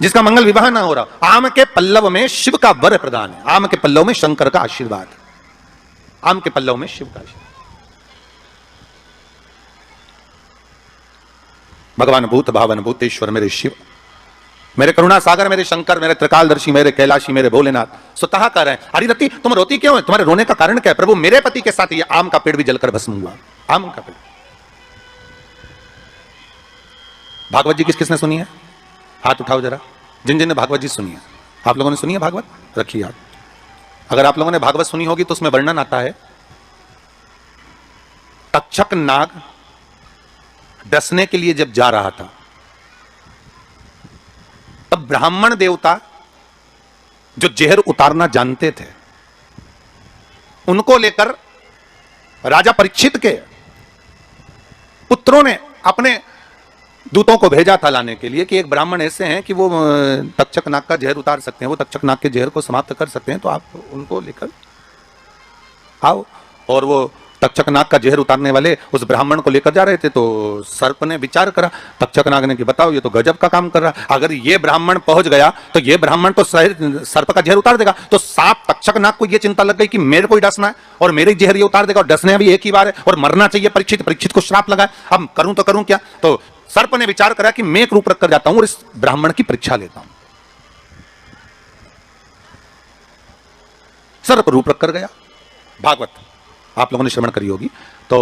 जिसका मंगल विवाह ना हो रहा, आम के पल्लव में शिव का वर प्रदान है, आम के पल्लव में शंकर का आशीर्वाद, आम के पल्लव में शिव का आशीर्वाद। भगवान भूत भावन भूतेश्वर मेरे शिव, मेरे करुणा सागर मेरे शंकर, मेरे त्रिकालदर्शी, मेरे कैलाशी, मेरे भोलेनाथ स्वतः कह रहे हैं, हरिरति तुम रोती क्यों है, तुम्हारे रोने का कारण क्या है? प्रभु मेरे पति के साथ ये आम का पेड़ भी जलकर भस्म हुआ, आम का पेड़। भागवत जी किस किसने सुनी है? हाथ उठाओ जरा, जिन जिन ने भागवत जी सुनी है। आप लोगों ने सुनी है भागवत? रखिए हाथ। अगर आप लोगों ने भागवत सुनी होगी तो उसमें वर्णन आता है, तक्षक नाग डसने के लिए जब जा रहा था, तब ब्राह्मण देवता जो जहर उतारना जानते थे, उनको लेकर राजा परीक्षित के पुत्रों ने अपने दूतों को भेजा था लाने के लिए कि एक ब्राह्मण ऐसे हैं कि वो तक्षक नाग का जहर उतार सकते हैं, वो तक्षक नाग के जहर को समाप्त कर सकते हैं, तो आप उनको लेकर आओ। और वो तक्षक नाग का जहर उतारने वाले उस ब्राह्मण को लेकर जा रहे थे, तो सर्प ने विचार करा, तक्षक नाग ने कि बताओ ये तो गजब का काम कर रहा, अगर ये ब्राह्मण पहुंच गया तो ये ब्राह्मण तो सर्प का जहर उतार देगा। तो सांप तक्षक नाग को ये चिंता लग गई कि मेरे को ही डसना है और मेरे जहर ये उतार देगा, और डसने भी एक ही बार है और मरना चाहिए परीक्षित, परीक्षित को श्राप लगा, अब करूं तो करूं क्या? तो सर्प ने विचार करा कि मैं एक रूप रख कर जाता हूं और इस ब्राह्मण की परीक्षा लेता हूं। सर्प रूप रख कर गया, भागवत आप लोगों ने श्रवण करी होगी। तो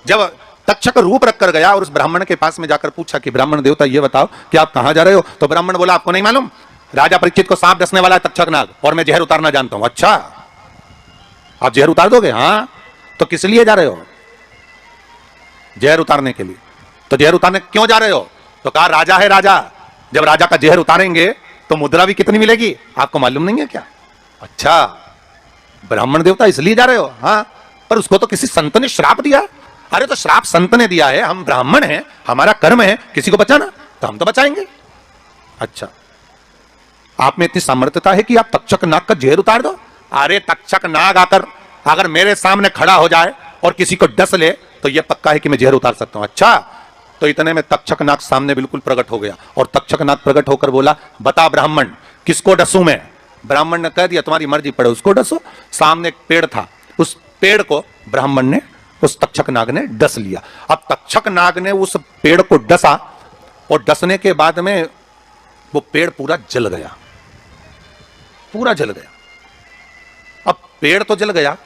जब तक्षक रूप रख कर गया और उस ब्राह्मण के पास में जाकर पूछा कि ब्राह्मण देवता ये बताओ कि आप कहां जा रहे हो? तो ब्राह्मण बोला आपको नहीं मालूम, राजा परीक्षित को सांप डसने वाला है तक्षक नाग, और मैं जहर उतारना जानता हूं। अच्छा आप जहर उतार दोगे? हाँ। तो किस लिए जा रहे हो? जहर उतारने के लिए। तो जहर उतारने क्यों जा रहे हो? तो कहा राजा है राजा, जब राजा का जहर उतारेंगे तो मुद्रा भी कितनी मिलेगी, आपको मालूम नहीं है क्या? अच्छा ब्राह्मण देवता इसलिए जा रहे हो? हाँ। पर उसको तो किसी संत ने श्राप दिया। अरे तो श्राप संत ने दिया है, हम ब्राह्मण हैं, हमारा कर्म है किसी को बचाना, तो हम तो बचाएंगे। अच्छा आप में इतनी सामर्थ्यता है कि आप तक्षक नाग का जहर उतार दो? अरे तक्षक नाग आकर अगर मेरे सामने खड़ा हो जाए और किसी को डस ले तो यह पक्का है कि मैं जहर उतार सकता हूं। अच्छा तो इतने में तक्षक नाग सामने बिल्कुल प्रकट हो गया, और तक्षक नाग प्रकट होकर बोला बता ब्राह्मण किसको डसूं मैं? ब्राह्मण ने कह दिया तुम्हारी मर्जी पड़े उसको डसो। सामने एक पेड़ था, उस पेड़ को ब्राह्मण ने, उस तक्षक नाग ने डस लिया। अब तक्षक नाग ने उस पेड़ को डसा और डसने के बाद में वो पेड़ पूरा जल गया, पूरा जल गया। अब पेड़ तो जल गया,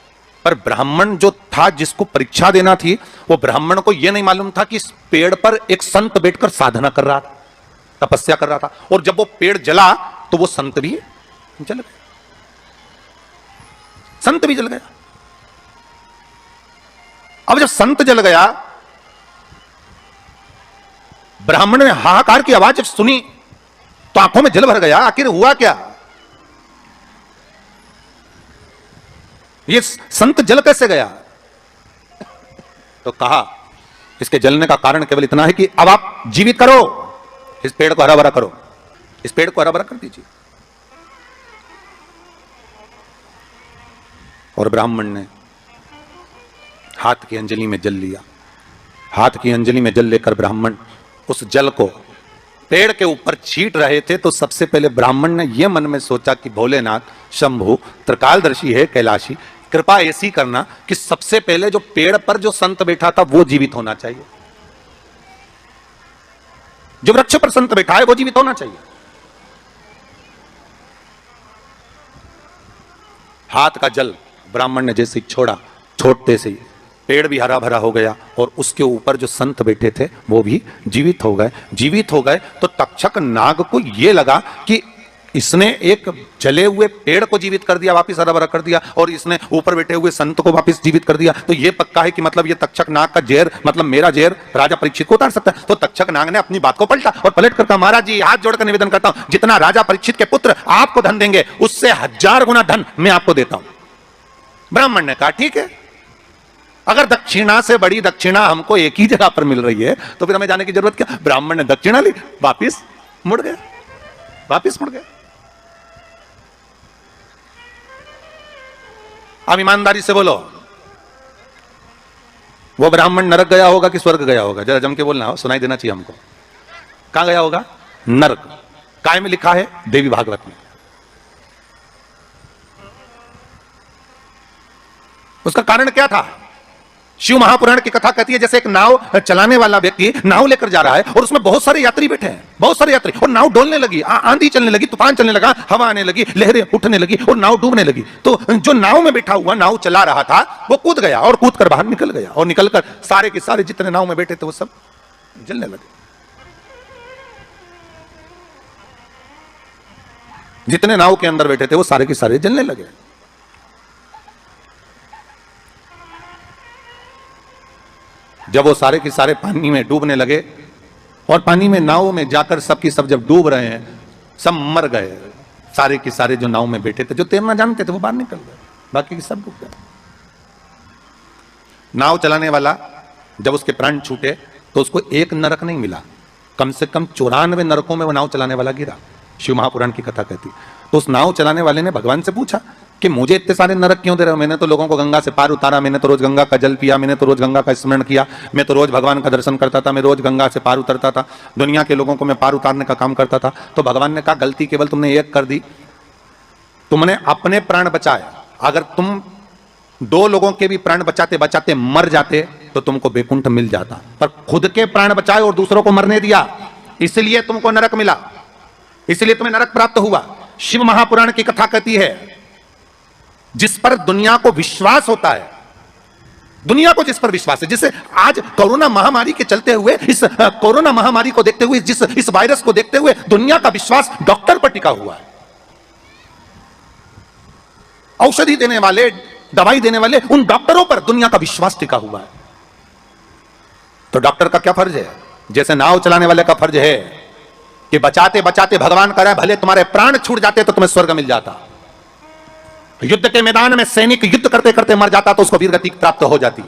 पर ब्राह्मण जो था जिसको परीक्षा देना थी, वो ब्राह्मण को यह नहीं मालूम था कि इस पेड़ पर एक संत बैठकर साधना कर रहा था, तपस्या कर रहा था, और जब वो पेड़ जला तो वो संत भी जल गया, संत भी जल गया। अब जब संत जल गया, ब्राह्मण ने हाहाकार की आवाज जब सुनी तो आंखों में जल भर गया। आखिर हुआ क्या? ये संत जल कैसे गया? तो कहा इसके जलने का कारण केवल इतना है कि अब आप जीवित करो, इस पेड़ को हरा भरा करो, इस पेड़ को हरा भरा कर दीजिए। और ब्राह्मण ने हाथ की अंजलि में जल लिया। हाथ की अंजलि में जल लेकर ब्राह्मण उस जल को पेड़ के ऊपर छीट रहे थे, तो सबसे पहले ब्राह्मण ने यह मन में सोचा कि भोलेनाथ, शंभु, त्रिकालदर्शी है, कैलाशी, कृपा ऐसी करना कि सबसे पहले जो पेड़ पर जो संत बैठा था वो जीवित होना चाहिए, जो वृक्ष पर संत बैठा है वो जीवित होना चाहिए। हाथ का जल ब्राह्मण ने जैसे छोड़ा, छोड़ते से ही पेड़ भी हरा भरा हो गया और उसके ऊपर जो संत बैठे थे वो भी जीवित हो गए। जीवित हो गए तो तक्षक नाग को यह लगा कि इसने एक जले हुए पेड़ को जीवित कर दिया, वापिस हरा भरा कर दिया, और इसने ऊपर बैठे हुए संत को वापिस जीवित कर दिया, तो यह पक्का है कि मतलब ये तक्षक नाग का जहर, मतलब मेरा जहर राजा परीक्षित को उतार सकता है। तो तक्षक नाग ने अपनी बात को पलटा और पलट कर कहा महाराज जी हाथ जोड़कर निवेदन करता हूं, जितना राजा परीक्षित के पुत्र आपको धन देंगे उससे 1000 गुना धन मैं आपको देता हूं। ब्राह्मण ने कहा ठीक है, अगर दक्षिणा से बड़ी दक्षिणा हमको एक ही जगह पर मिल रही है तो फिर हमें जाने की जरूरत क्या। ब्राह्मण ने दक्षिणा ली, वापिस मुड़ गया, वापिस मुड़ गया। अब ईमानदारी से बोलो, वो ब्राह्मण नरक गया होगा कि स्वर्ग गया होगा? जरा जम के बोलना, सुनाई देना चाहिए हमको। कहां गया होगा? नरक। काय में लिखा है? देवी भागवत में। उसका कारण क्या था? शिव महापुराण की कथा कहती है जैसे एक नाव चलाने वाला व्यक्ति नाव लेकर जा रहा है और उसमें बहुत सारे यात्री बैठे हैं, बहुत सारे यात्री, और नाव डोलने लगी, आंधी चलने लगी, तूफान चलने लगा, हवा आने लगी, लहरें उठने लगी और नाव डूबने लगी। तो जो नाव में बैठा हुआ, नाव चला रहा था, वो कूद गया और कूद कर बाहर निकल गया, और निकलकर सारे के सारे जितने नाव में बैठे थे वो सब जलने लगे। जितने नाव के अंदर बैठे थे वो सारे के सारे जलने लगे। जब वो सारे के सारे पानी में डूबने लगे और पानी में नाव में जाकर सबकी सब जब डूब रहे हैं, सब मर गए, सारे के सारे जो नाव में बैठे थे, जो तैरना जानते थे वो बाहर निकल गए, बाकी के सब डूब गए। नाव चलाने वाला जब उसके प्राण छूटे तो उसको एक नरक नहीं मिला, कम से कम 94 नरकों में वो नाव चलाने वाला गिरा, शिव महापुराण की कथा कहती। तो उस नाव चलाने वाले ने भगवान से पूछा कि मुझे इतने सारे नरक क्यों दे रहे हो? मैंने तो लोगों को गंगा से पार उतारा, मैंने तो रोज गंगा का जल पिया, मैंने तो रोज गंगा का स्मरण किया, मैं तो रोज भगवान का दर्शन करता था, मैं रोज गंगा से पार उतरता था, दुनिया के लोगों को मैं पार उतारने का काम करता था। तो भगवान ने कहा गलती केवल तुमने एक कर दी, तुमने अपने प्राण बचाए। अगर तुम 2 लोगों के भी प्राण बचाते बचाते मर जाते तो तुमको वैकुंठ मिल जाता, पर खुद के प्राण बचाए और दूसरों को मरने दिया, इसलिए तुमको नरक मिला, इसलिए तुम्हें नरक प्राप्त हुआ। शिव महापुराण की कथा कहती है जिस पर दुनिया को विश्वास होता है, दुनिया को जिस पर विश्वास है, जिसे आज कोरोना महामारी के चलते हुए, इस कोरोना महामारी को देखते हुए, जिस इस वायरस को देखते हुए दुनिया का विश्वास डॉक्टर पर टिका हुआ है। औषधि देने वाले, दवाई देने वाले उन डॉक्टरों पर दुनिया का विश्वास टिका हुआ है। तो डॉक्टर का क्या फर्ज है? जैसे नाव चलाने वाले का फर्ज है कि बचाते बचाते भगवान करे भले तुम्हारे प्राण छूट जाते तो तुम्हें स्वर्ग मिल जाता। युद्ध के मैदान में सैनिक युद्ध करते करते मर जाता तो उसको वीरगति प्राप्त हो जाती,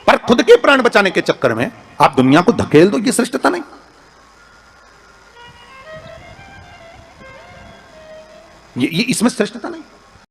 पर खुद के प्राण बचाने के चक्कर में आप दुनिया को धकेल दो, ये श्रेष्ठता नहीं। ये इसमें श्रेष्ठता नहीं।